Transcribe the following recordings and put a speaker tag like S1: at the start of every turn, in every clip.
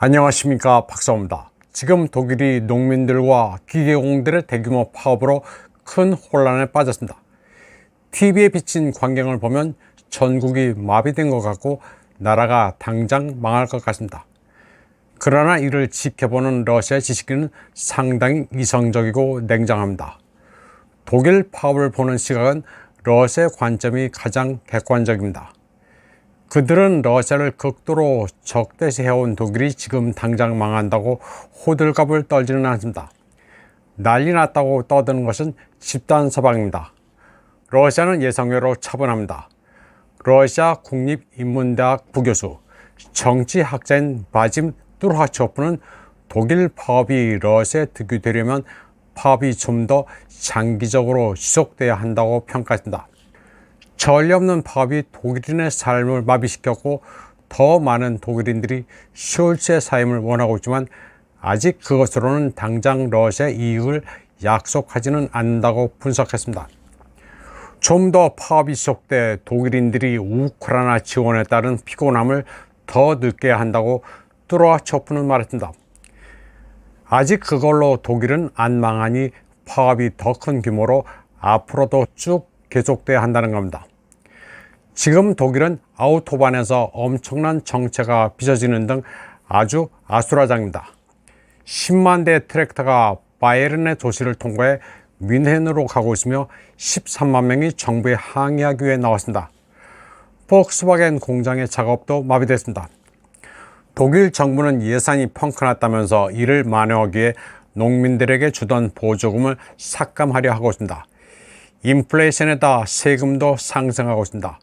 S1: 안녕하십니까, 박사입니다. 지금 독일이 농민들과 기계공들의 대규모 파업으로 큰 혼란에 빠졌습니다. TV에 비친 광경을 보면 전국이 마비된 것 같고 나라가 당장 망할 것 같습니다. 그러나 이를 지켜보는 러시아의 지식인은 상당히 이성적이고 냉정합니다. 독일 파업을 보는 시각은 러시아의 관점이 가장 객관적입니다. 그들은 러시아를 극도로 적대시해온 독일이 지금 당장 망한다고 호들갑을 떨지는 않습니다. 난리 났다고 떠드는 것은 집단 서방입니다. 러시아는 예상외로 차분합니다. 러시아 국립인문대학 부교수, 정치학자인 바짐 뚜르하초프는 독일 파업이 러시아에 득이 되려면 파업이 좀 더 장기적으로 지속돼야 한다고 평가했습니다. 전례 없는 파업이 독일인의 삶을 마비시켰고 더 많은 독일인들이 숄츠의 사임을 원하고 있지만 아직 그것으로는 당장 러시아의 이익을 약속하지는 않는다고 분석했습니다. 좀 더 파업이 지속돼 독일인들이 우크라이나 지원에 따른 피곤함을 더 느껴야 한다고 뚜르하초프는 말했습니다. 아직 그걸로 독일은 안 망하니 파업이 더 큰 규모로 앞으로도 쭉 계속돼야 한다는 겁니다. 지금 독일은 아우토반에서 엄청난 정체가 빚어지는 등 아주 아수라장입니다. 10만 대의 트랙터가 바이에른의 도시를 통과해 뮌헨으로 가고 있으며 13만 명이 정부에 항의하기 위해 나왔습니다. 폭스바겐 공장의 작업도 마비됐습니다. 독일 정부는 예산이 펑크났다면서 이를 만회하기 위해 농민들에게 주던 보조금을 삭감하려 하고 있습니다. 인플레이션에다 세금도 상승하고 있습니다.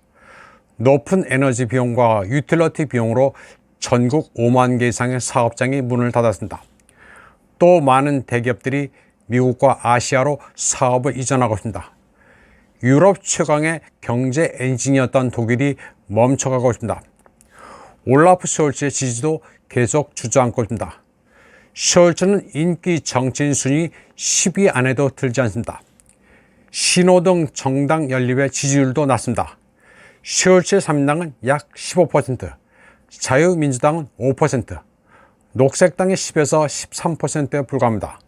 S1: 높은 에너지 비용과 유틸리티 비용으로 전국 5만 개 이상의 사업장이 문을 닫았습니다. 또 많은 대기업들이 미국과 아시아로 사업을 이전하고 있습니다. 유럽 최강의 경제 엔진이었던 독일이 멈춰가고 있습니다. 올라프 숄츠의 지지도 계속 주저앉고 있습니다. 숄츠는 인기 정치인 순위 10위 안에도 들지 않습니다. 신호등 정당 연립의 지지율도 낮습니다. 숄츠의 3인당은 약 15%, 자유민주당은 5%, 녹색당이 10에서 13%에 불과합니다.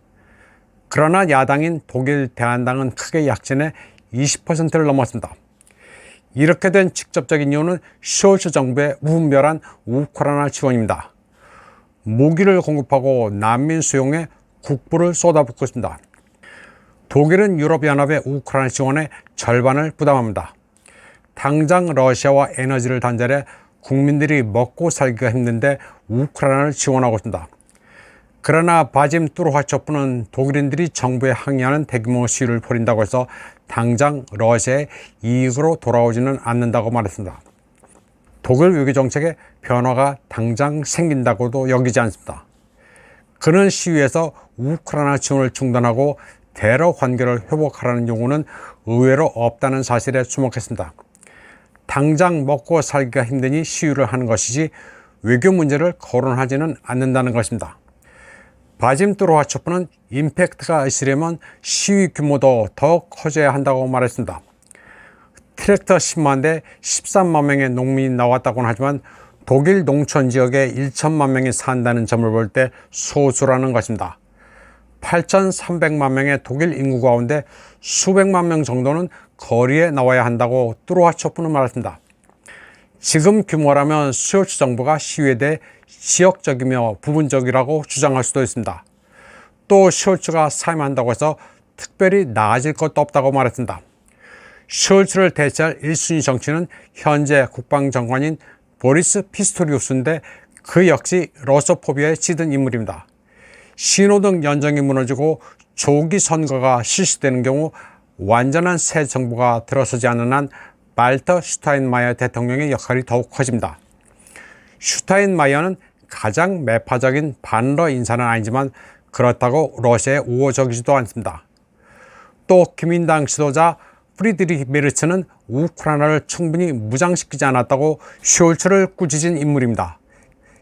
S1: 그러나 야당인 독일 대한당은 크게 약진해 20%를 넘었습니다. 이렇게 된 직접적인 이유는 숄츠 정부의 무분별한 우크라이나 지원입니다. 무기를 공급하고 난민 수용에 국부를 쏟아붓고 있습니다. 독일은 유럽연합의 우크라이나 지원의 절반을 부담합니다. 당장 러시아와 에너지를 단절해 국민들이 먹고 살기가 힘든데 우크라이나를 지원하고 있습니다. 그러나 바짐 뚜르하초프는 독일인들이 정부에 항의하는 대규모 시위를 벌인다고 해서 당장 러시아의 이익으로 돌아오지는 않는다고 말했습니다. 독일 외교정책에 변화가 당장 생긴다고도 여기지 않습니다. 그는 시위에서 우크라이나 지원을 중단하고 대러 관계를 회복하라는 요구는 의외로 없다는 사실에 주목했습니다. 당장 먹고 살기가 힘드니 시위를 하는 것이지 외교 문제를 거론하지는 않는다는 것입니다. 바짐 뚜르하초프는 임팩트가 있으려면 시위 규모도 더 커져야 한다고 말했습니다. 트랙터 10만 대 13만 명의 농민이 나왔다고는 하지만 독일 농촌 지역에 1천만 명이 산다는 점을 볼 때 소수라는 것입니다. 8,300만 명의 독일 인구 가운데 수백만 명 정도는 거리에 나와야 한다고 뚜르하초프는 말했습니다. 지금 규모라면 숄츠 정부가 시위에 대해 지역적이며 부분적이라고 주장할 수도 있습니다. 또 숄츠가 사임한다고 해서 특별히 나아질 것도 없다고 말했습니다. 숄츠를 대체할 1순위 정치는 현재 국방장관인 보리스 피스토리우스인데 그 역시 러소포비아에 찌든 인물입니다. 신호등 연정이 무너지고 조기 선거가 실시되는 경우 완전한 새 정부가 들어서지 않는 한 발터 슈타인마이어 대통령의 역할이 더욱 커집니다. 슈타인마이어는 가장 매파적인 반러 인사는 아니지만 그렇다고 러시아에 우호적이지도 않습니다. 또 기민당 지도자 프리드리히 메르츠는 우크라이나를 충분히 무장시키지 않았다고 숄츠를 꾸짖은 인물입니다.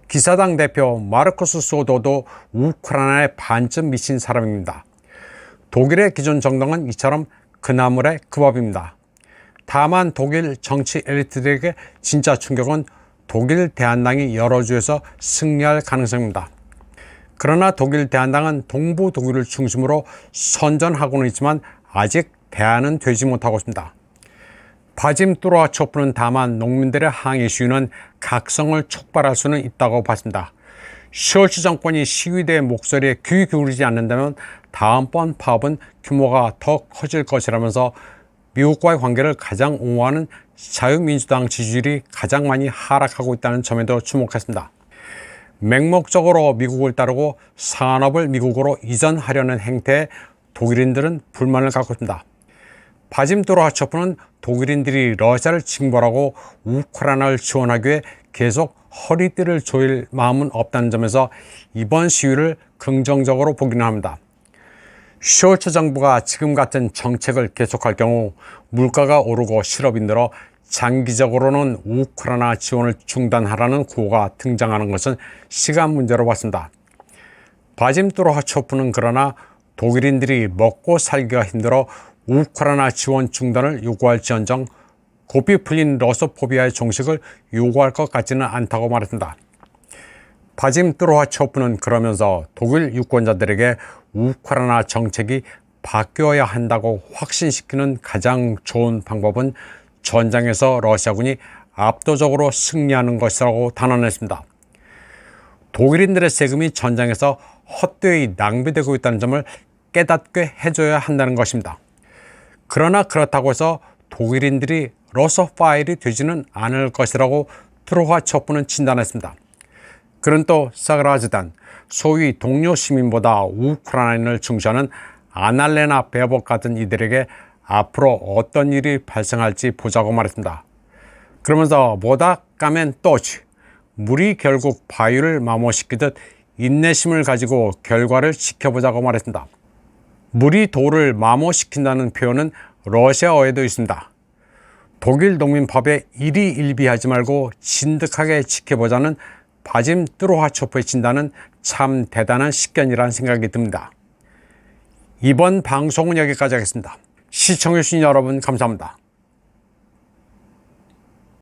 S1: 기사당 대표 마르쿠스 소도도 우크라이나에 반쯤 미친 사람입니다. 독일의 기존 정당은 이처럼 그나물의 그 법입니다. 다만 독일 정치 엘리트들에게 진짜 충격은 독일 대한당이 여러 주에서 승리할 가능성입니다. 그러나 독일 대한당은 동부 독일을 중심으로 선전하고는 있지만 아직 대안은 되지 못하고 있습니다. 바짐 뚜로와초프는 다만 농민들의 항의 시위는 각성을 촉발할 수는 있다고 봤습니다. 숄츠 정권이 시위대의 목소리에 귀 기울이지 않는다면 다음번 파업은 규모가 더 커질 것이라면서 미국과의 관계를 가장 옹호하는 자유민주당 지지율이 가장 많이 하락하고 있다는 점에도 주목했습니다. 맹목적으로 미국을 따르고 산업을 미국으로 이전하려는 행태에 독일인들은 불만을 갖고 있습니다. 바짐 뚜로와초프는 독일인들이 러시아를 징벌하고 우크라이나를 지원하기 위해 계속 허리띠를 조일 마음은 없다는 점에서 이번 시위를 긍정적으로 보기는 합니다. 숄츠 정부가 지금 같은 정책을 계속할 경우 물가가 오르고 실업이 늘어 장기적으로는 우크라이나 지원을 중단하라는 구호가 등장하는 것은 시간 문제로 봤습니다. 바짐 뚜로와초프는 그러나 독일인들이 먹고 살기가 힘들어 우크라이나 지원 중단을 요구할지언정 고삐 풀린 러소포비아의 종식을 요구할 것 같지는 않다고 말했습니다. 바짐 뚜로와초프는 그러면서 독일 유권자들에게 우크라이나 정책이 바뀌어야 한다고 확신시키는 가장 좋은 방법은 전장에서 러시아군이 압도적으로 승리하는 것이라고 단언했습니다. 독일인들의 세금이 전장에서 헛되이 낭비되고 있다는 점을 깨닫게 해줘야 한다는 것입니다. 그러나 그렇다고 해서 독일인들이 러소파일이 되지는 않을 것이라고 뚜로와초프는 진단했습니다. 그는 또 사그라즈단, 소위 동료 시민보다 우크라이나인을 중시하는 아날레나 베복 같은 이들에게 앞으로 어떤 일이 발생할지 보자고 말했습니다. 그러면서 뭐다 까면 또치, 물이 결국 바위를 마모시키듯 인내심을 가지고 결과를 지켜보자고 말했습니다. 물이 돌을 마모시킨다는 표현은 러시아어에도 있습니다. 독일 농민 파업에 일희일비하지 말고 진득하게 지켜보자는 바짐 뚜로와초프의 진단은 참 대단한 식견이라는 생각이 듭니다. 이번 방송은 여기까지 하겠습니다. 시청해주신 여러분 감사합니다.